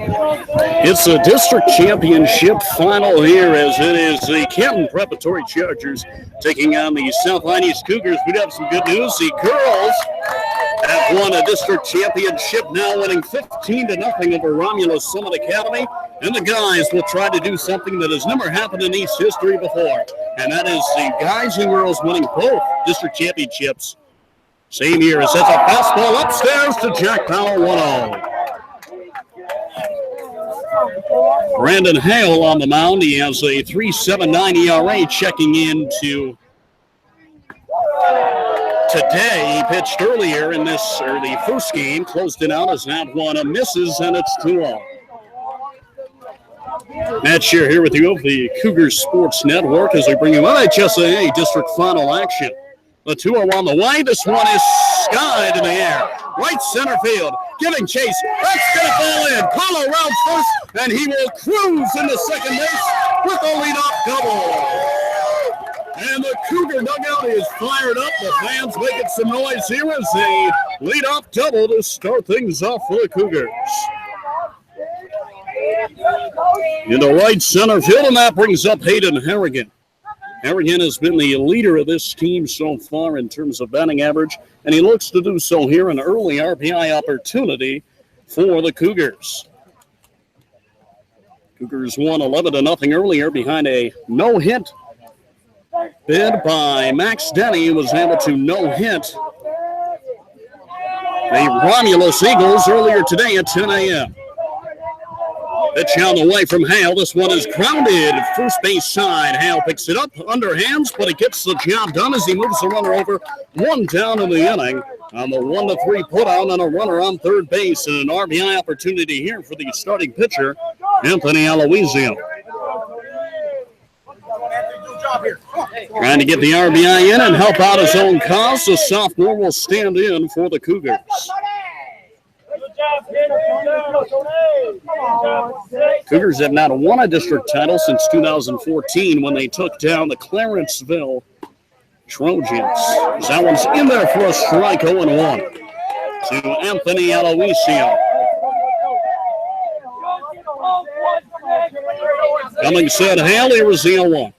It's a district championship final here as it is the Canton Preparatory Chargers taking on the South Lyon East Cougars. We have some good news. The girls have won a district championship, now winning 15-0 over Romulus Summit Academy. And the guys will try to do something that has never happened in East history before. And that is the guys and girls winning both district championships. Same year as that's a fastball upstairs to Jack Powell, 1-0. Brandon Hale on the mound. He has a 3.79 ERA checking into today. He pitched earlier in the first game, closed it out as that one misses, and it's 2-0. Matt Scher here with you of the Cougars Sports Network as we bring you LHSAA District Final action. The 2-0 on the way. This one is skied in the air. Right center field. Giving chase. That's going to fall in. Paulo rounds first, and he will cruise into second base with a leadoff double. And the Cougar dugout is fired up. The fans making some noise here as a leadoff double to start things off for the Cougars. In the right center field, and that brings up Hayden Harrigan. Harrigan has been the leader of this team so far in terms of batting average, and he looks to do so here. An early RBI opportunity for the Cougars. Cougars won 11-0 earlier behind a no-hit bid by Max Denny, who was able to no-hit the Romulus Eagles earlier today at 10 a.m. Pitch on the way from Hale. This one is grounded first base side. Hale picks it up underhands, but he gets the job done as he moves the runner over. One down in the inning on the 1-3 putout and a runner on third base, and an RBI opportunity here for the starting pitcher, Anthony Aloisio. Trying to get the RBI in and help out his own cause. The sophomore will stand in for the Cougars. Cougars have not won a district title since 2014 when they took down the Clarenceville Trojans. That one's in there for a strike, 0-1 to Anthony Aloisio. Coming set, Haley was the 0-1.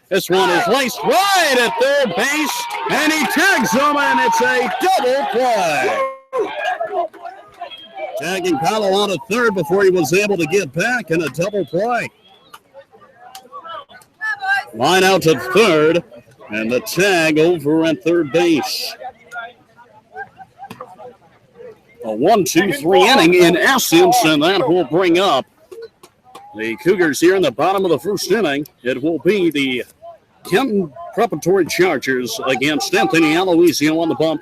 This one is laced right at third base, and he tags him, and it's a double play. Tagging Powell out at third before he was able to get back in a double play. Line out to third, and the tag over at third base. A 1-2-3 inning in essence, and that will bring up the Cougars here in the bottom of the first inning. It will be the Canton Preparatory Chargers against Anthony Aloisio on the bump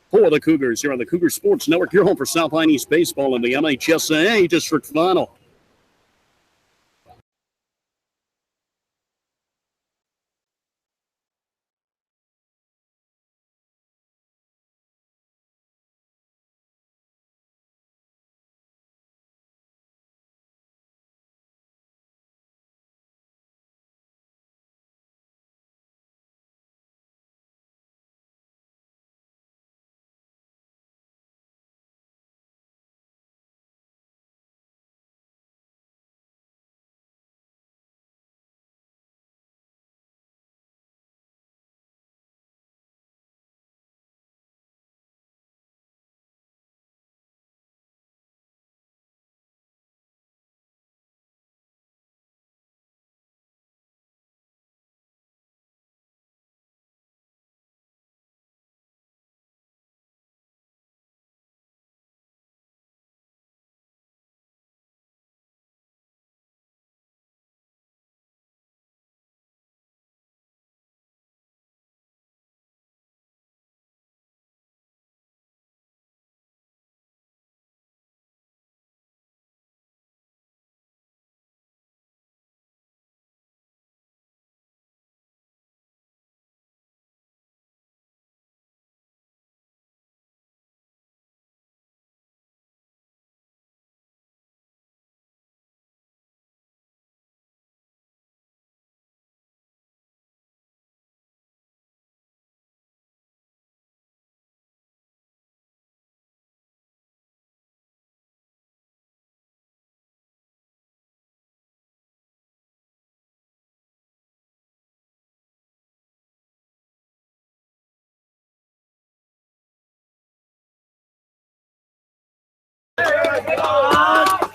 for the Cougars here on the Cougar Sports Network. Your home for South Lyon East Baseball in the MHSAA District Final.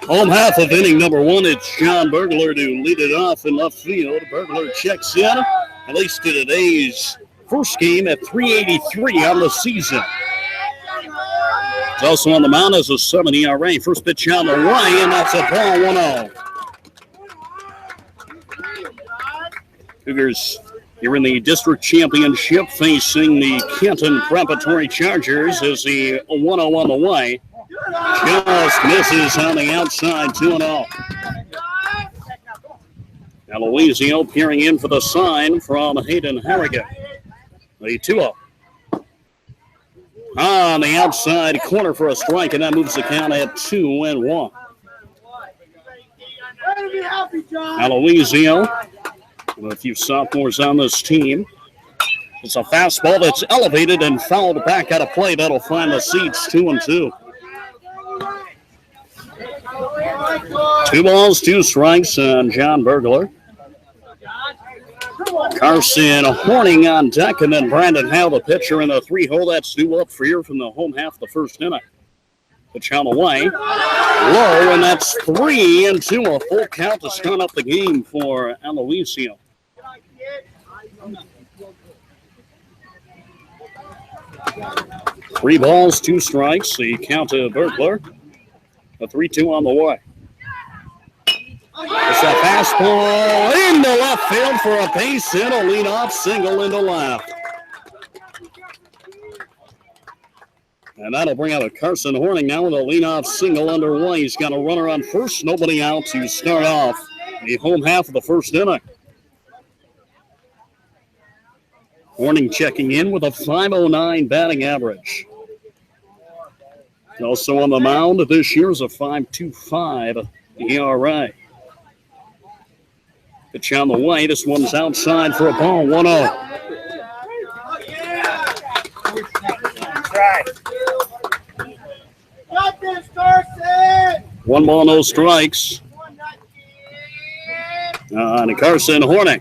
Home half of inning number one, it's John Burglar to lead it off in left field. Burglar checks in, at least to today's first game at 383 on the season. It's also on the mound as a 7 ERA. First pitch on the way, and that's a ball 1-0. Cougars here in the district championship facing the Canton Preparatory Chargers as the 1-0 on the way. Just misses on the outside, 2-0. Now Louisiana peering in for the sign from Hayden Harrigan. The 2-0. On the outside corner for a strike, and that moves the count at 2-1. Now Louisiana, with a few sophomores on this team. It's a fastball that's elevated and fouled back out of play. That'll find the seats 2-2. 2 balls, 2 strikes on John Burglar. Carson Horning on deck, and then Brandon Hale, the pitcher, in the 3-hole. That's due up for here from the home half of the first inning. Pitch on the way. Low, and that's 3-2. A full count to start up the game for Aloisio. Three balls, 2 strikes. The count to Burglar. A 3-2 on the way. It's a fastball into left field for a base hit. A lead-off single into left. And that'll bring out a Carson Horning now with a lead-off single underway. He's got a runner on first, nobody out to start off the home half of the first inning. Horning checking in with a .509 batting average. Also on the mound this year is a .525 ERA. Pitch on the way. This one's outside for a ball, 1-0. One ball, no strikes. On Carson Horning.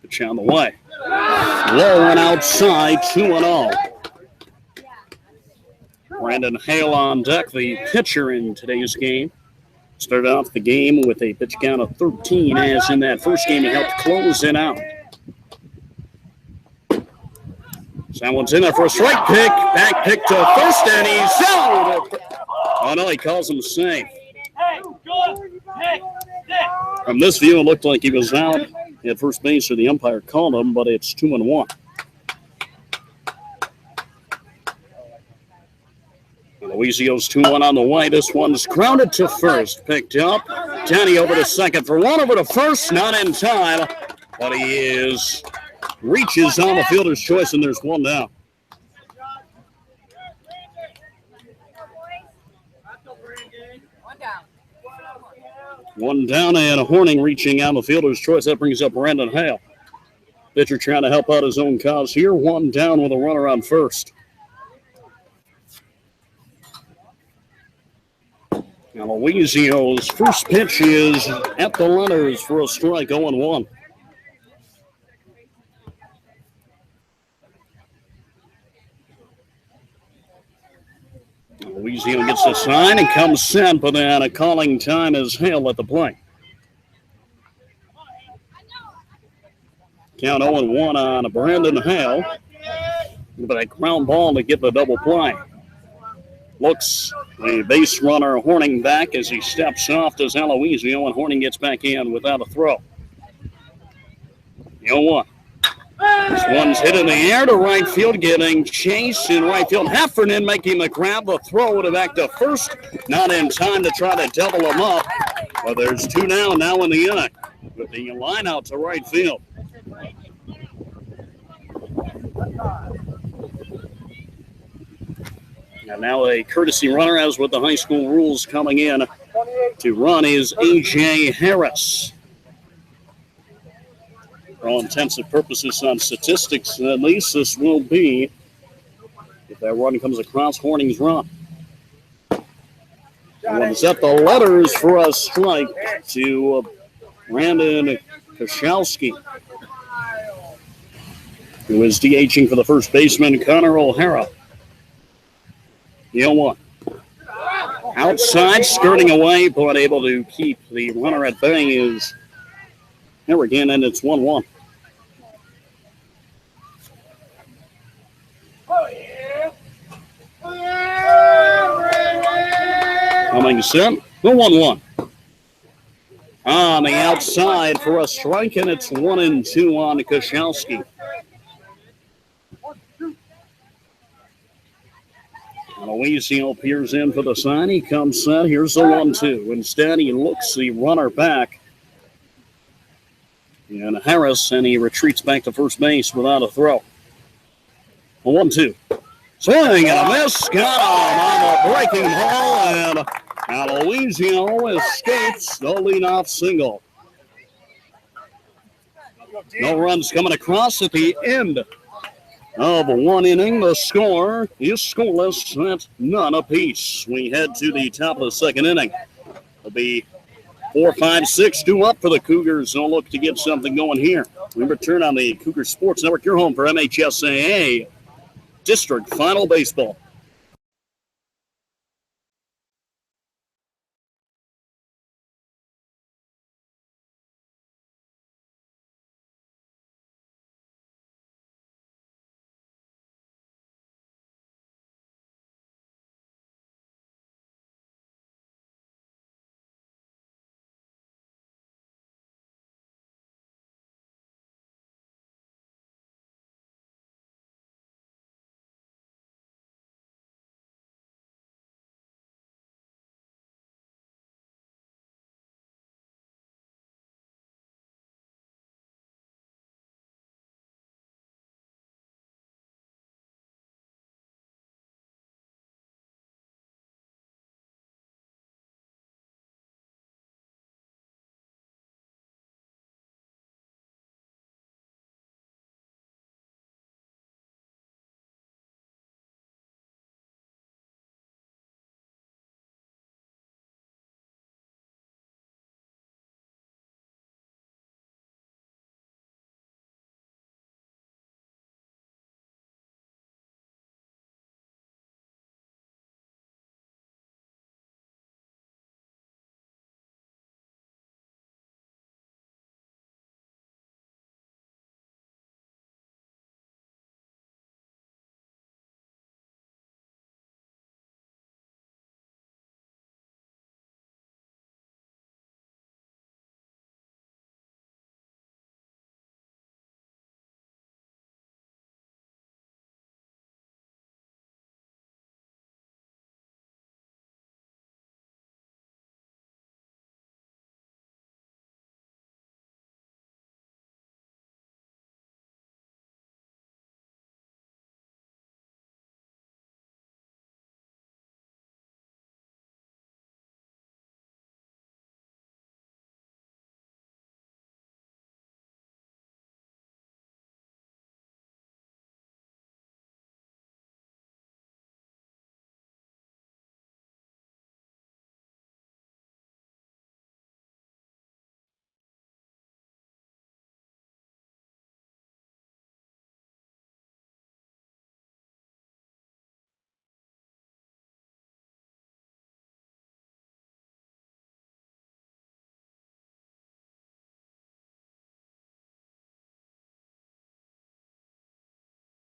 Pitch on the way. Low and outside, 2-0. Brandon Hale on deck, the pitcher in today's game. Started off the game with a pitch count of 13, as in that first game he helped close it out. Someone's in there for a strike pick. Back pick to first, and he's out. Oh, no, he calls him safe. From this view, it looked like he was out at first base, or the umpire called him, but it's 2-1. Louisiana's 2-1 on the way. This one's grounded to first. Picked up. Danny over to second for one. Over to first. Not in time. But he reaches on the fielder's choice, and there's one down. One down, and Horning reaching on the fielder's choice. That brings up Brandon Hale. Pitcher trying to help out his own cause here. One down with a runner on first. Now Louisiana's first pitch is at the letters for a strike, 0-1. Louisiana gets the sign and comes set, but then a calling time is Hale at the plate. Count 0-1 on Brandon Hale, but a ground ball to get the double play. Looks the base runner Horning back as he steps off to Aloisio, and Horning gets back in without a throw. 0-1. This one's hit in the air to right field, getting chased in right field. Heffernan making the grab, the throw it back to first. Not in time to try to double him up. But there's 2 now in the inning with the line out to right field. And now a courtesy runner, as with the high school rules, coming in to run is A.J. Harris. For all intents and purposes on statistics, at least this will be, if that run comes across, Horning's run. One's at the letters for a strike to Brandon Kowalski, who is DHing for the first baseman, Connor O'Hara. 1. Outside, skirting away, but able to keep the runner at bay is there again, and it's 1-1. Coming set, the 1-1. On the outside for a strike, and it's 1-2 on Koszowski. Aloisio peers in for the sign. He comes set. Here's the 1-2. Instead, he looks the runner back. And Harris, and he retreats back to first base without a throw. A 1-2. Swing and a miss. Got him on the breaking ball, and Aloisio escapes the leadoff single. No runs coming across at the end of 1 inning. The score is scoreless at none apiece. We head to the top of the second inning. It'll be 4, 5, 6, 2 up for the Cougars. They'll look to get something going here. We return on the Cougar Sports Network, your home for MHSAA District Final Baseball.